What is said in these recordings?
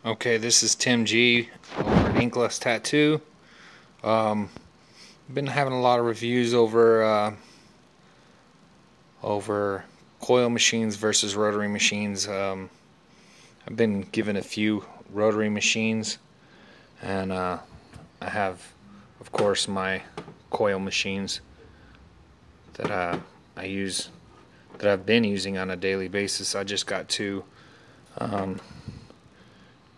Okay, this is Tim G over at Inkless Tattoo. Been having a lot of reviews over coil machines versus rotary machines. I've been given a few rotary machines, and I have, of course, my coil machines that I use, that I've been using on a daily basis. I just got two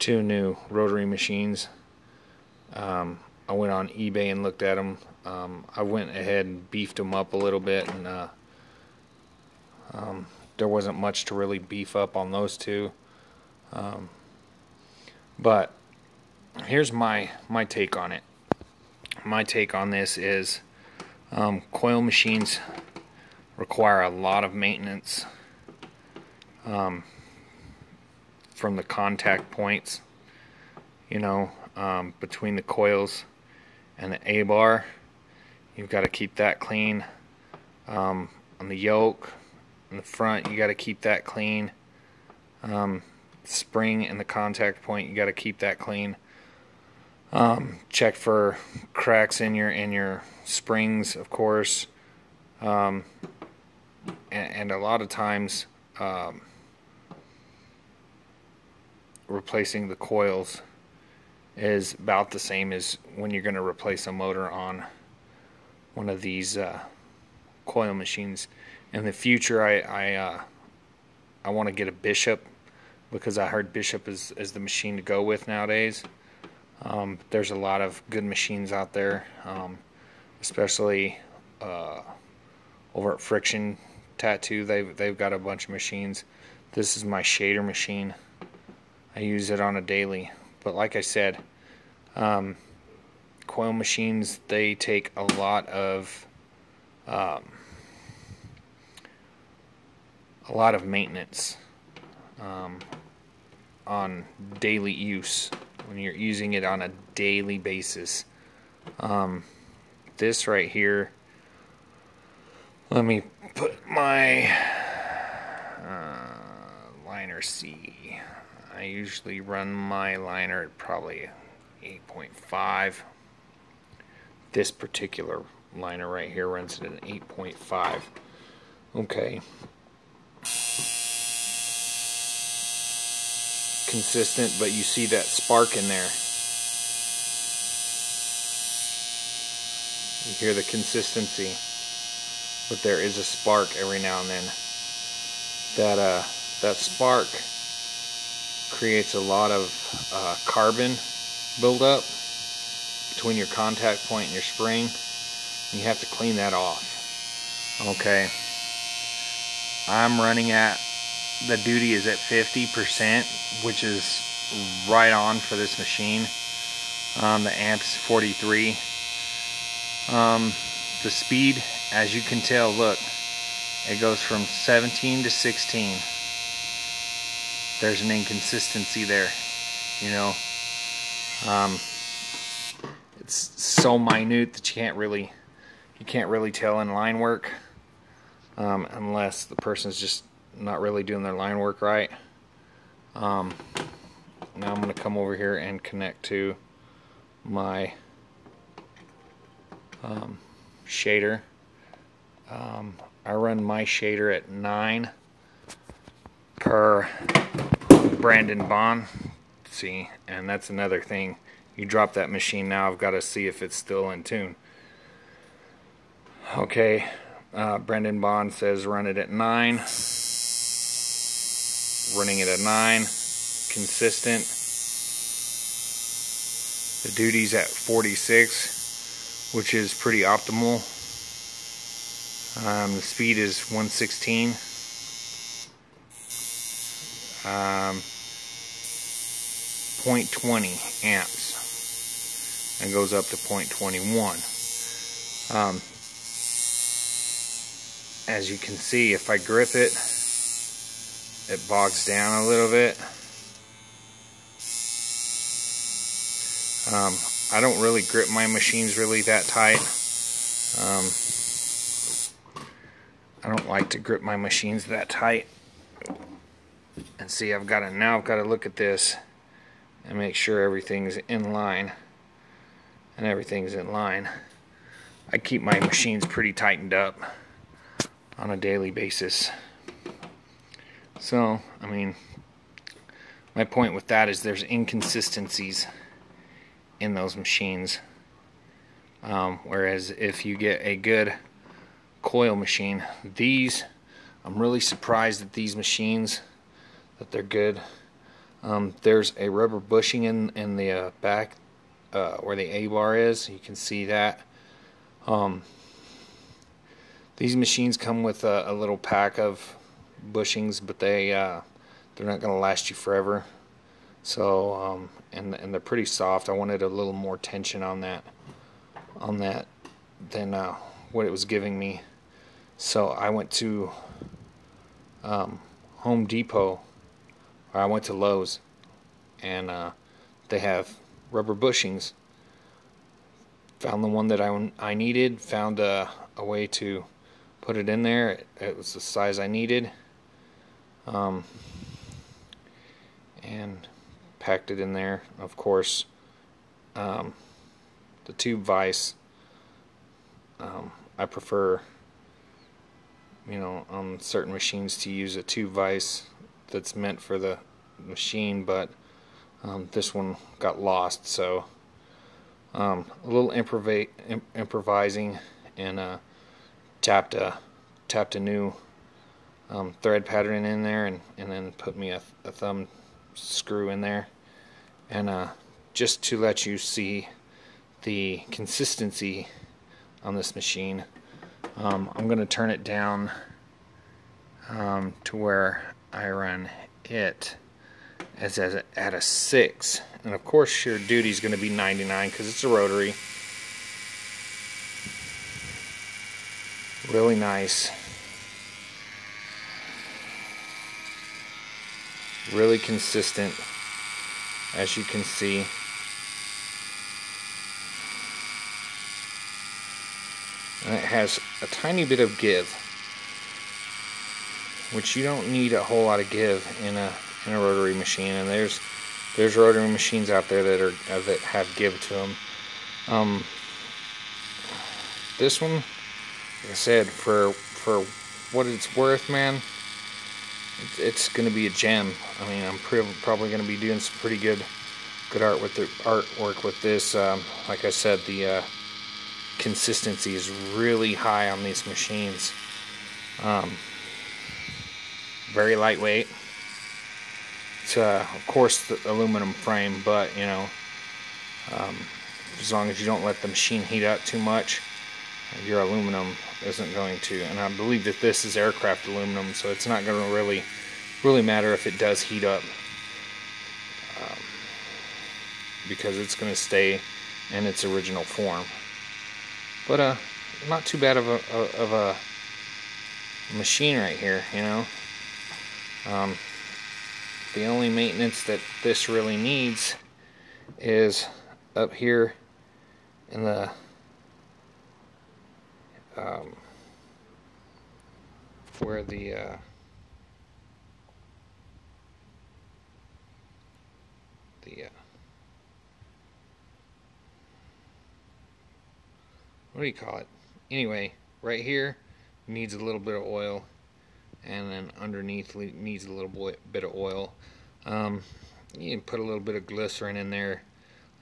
new rotary machines. I went on eBay and looked at them. I went ahead and beefed them up a little bit, and there wasn't much to really beef up on those two. But here's my take on it. My take on this is coil machines require a lot of maintenance from the contact points, between the coils and the A-bar. You've got to keep that clean. On the yoke in the front, you got to keep that clean. Spring and the contact point, you got to keep that clean. Check for cracks in your springs, of course. And a lot of times replacing the coils is about the same as when you're going to replace a motor on one of these coil machines. In the future, I want to get a Bishop, because I heard Bishop is the machine to go with nowadays. There's a lot of good machines out there, especially over at Friction Tattoo. They've got a bunch of machines. This is my shader machine. I use it on a daily. But like I said, coil machines, they take a lot of maintenance on daily use, when you're using it on a daily basis. This right here, let me put my liner C. I usually run my liner at probably 8.5. This particular liner right here runs at an 8.5. Okay. Consistent, but you see that spark in there. You hear the consistency, but there is a spark every now and then. That spark creates a lot of carbon buildup between your contact point and your spring. You have to clean that off. Okay, I'm running at, the duty is at 50%, which is right on for this machine. The amp's 43. The speed, as you can tell, look, it goes from 17 to 16. There's an inconsistency there, it's so minute that you can't really tell in line work, unless the person's just not really doing their line work right. Now I'm going to come over here and connect to my shader. I run my shader at 9 per Brandon Bond. See, and that's another thing. You drop that machine now, I've got to see if it's still in tune. Okay, Brandon Bond says run it at 9. Running it at 9, consistent. The duty's at 46, which is pretty optimal. The speed is 116. 0.20 amps, and goes up to 0.21. As you can see, if I grip it, it bogs down a little bit. I don't really grip my machines really that tight. I don't like to grip my machines that tight. And see, I've got to look at this and make sure everything's in line. And everything's in line. I keep my machines pretty tightened up on a daily basis. So, I mean, my point with that is there's inconsistencies in those machines. Whereas if you get a good coil machine, these, I'm really surprised at these machines, that they're good. There's a rubber bushing in the back where the A-bar is. You can see that. These machines come with a little pack of bushings, but they're not going to last you forever. So and they're pretty soft. I wanted a little more tension on that than what it was giving me. So I went to Home Depot, or I went to Lowe's, and they have rubber bushings. Found the one that I needed, found a way to put it in there. It was the size I needed, and packed it in there. Of course, the tube vise, I prefer, on certain machines to use a tube vise that's meant for the machine, but this one got lost, so a little improvising, and tapped a new thread pattern in there, and then put me a thumb screw in there, and just to let you see the consistency on this machine, I'm going to turn it down to where I run it as at a 6, and of course your duty is going to be 99 because it's a rotary. Really nice, really consistent, as you can see. And it has a tiny bit of give, which you don't need a whole lot of give in a rotary machine. And there's rotary machines out there that have give to them. This one, like I said, for what it's worth, man, it's going to be a gem. I mean, I'm probably going to be doing some pretty good artwork with this. Like I said, the consistency is really high on these machines. Very lightweight. It's of course the aluminum frame, but as long as you don't let the machine heat up too much, your aluminum isn't going to. And I believe that this is aircraft aluminum, so it's not going to really matter if it does heat up, because it's going to stay in its original form. But not too bad of a machine right here, The only maintenance that this really needs is up here in the where the what do you call it? Anyway, right here needs a little bit of oil, and then underneath needs a little bit of oil. You can put a little bit of glycerin in there.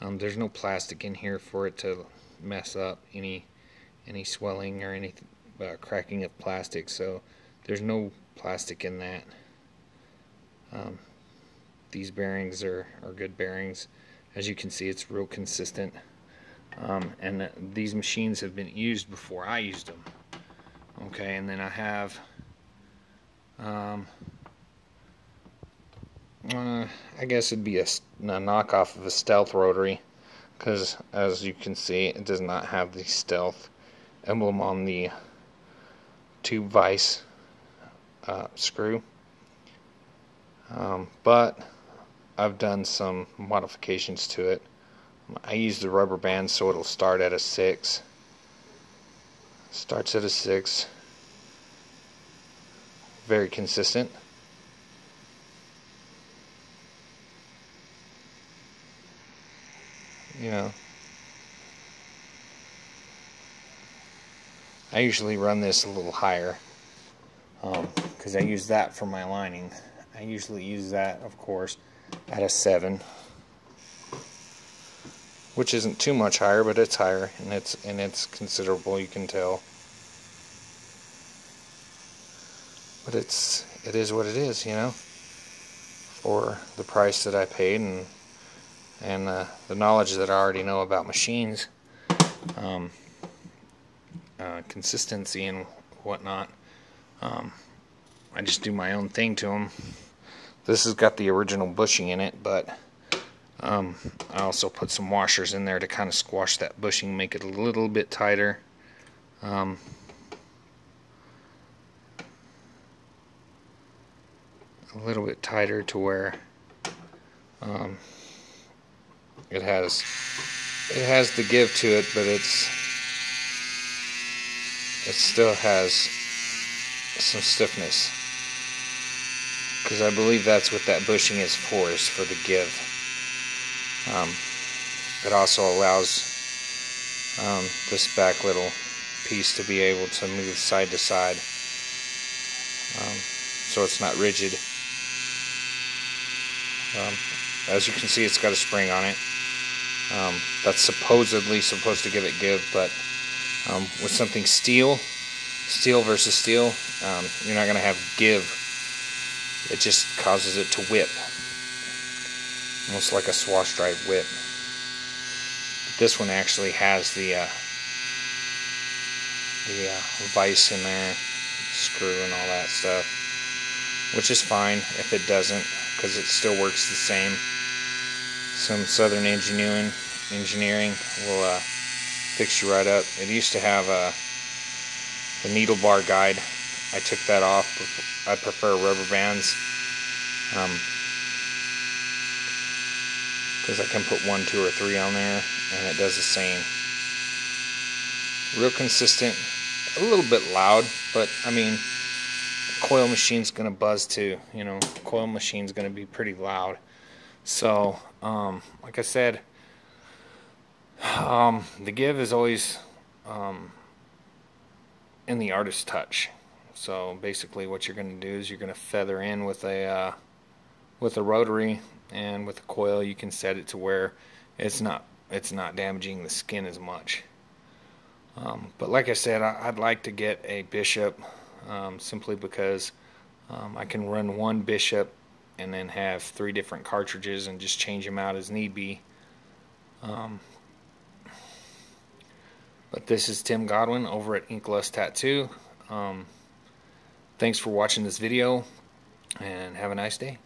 There's no plastic in here for it to mess up any swelling or any cracking of plastic, so there's no plastic in that. These bearings are good bearings. As you can see, it's real consistent. And these machines have been used before I used them. Okay, and then I have I guess it'd be a knockoff of a stealth rotary, because as you can see, it does not have the stealth emblem on the tube vise screw, but I've done some modifications to it. I use the rubber band so it'll start at a 6. Starts at a 6. Very consistent. you know. I usually run this a little higher because I use that for my lining. I usually use that, of course, at a 7, which isn't too much higher, but it's higher, and it's considerable, you can tell. But it is what it is, you know, for the price that I paid and the knowledge that I already know about machines, consistency and whatnot. I just do my own thing to them. This has got the original bushing in it, but I also put some washers in there to kind of squash that bushing, make it a little bit tighter. A little bit tighter to where it has the give to it, but it still has some stiffness, because I believe that's what that bushing is for the give. It also allows this back little piece to be able to move side to side, so it's not rigid. As you can see, it's got a spring on it. That's supposedly supposed to give it give, but with something steel versus steel, you're not going to have give. It just causes it to whip, almost like a swash drive whip. But this one actually has the vise in there, screw and all that stuff, which is fine if it doesn't, because it still works the same. Some Southern engineering will fix you right up. It used to have the needle bar guide. I took that off. I prefer rubber bands because I can put 1, 2, or 3 on there, and it does the same. Real consistent, a little bit loud, but I mean, coil machine's gonna buzz too. You know, coil machine's gonna be pretty loud. So, like I said, the give is always in the artist's touch. So basically, what you're going to do is you're going to feather in with a rotary, and with a coil, you can set it to where it's not damaging the skin as much. But like I said, I'd like to get a Bishop, simply because I can run one Bishop and then have 3 different cartridges and just change them out as need be. But this is Tim Godwin over at Inkless Tattoo. Thanks for watching this video, and have a nice day.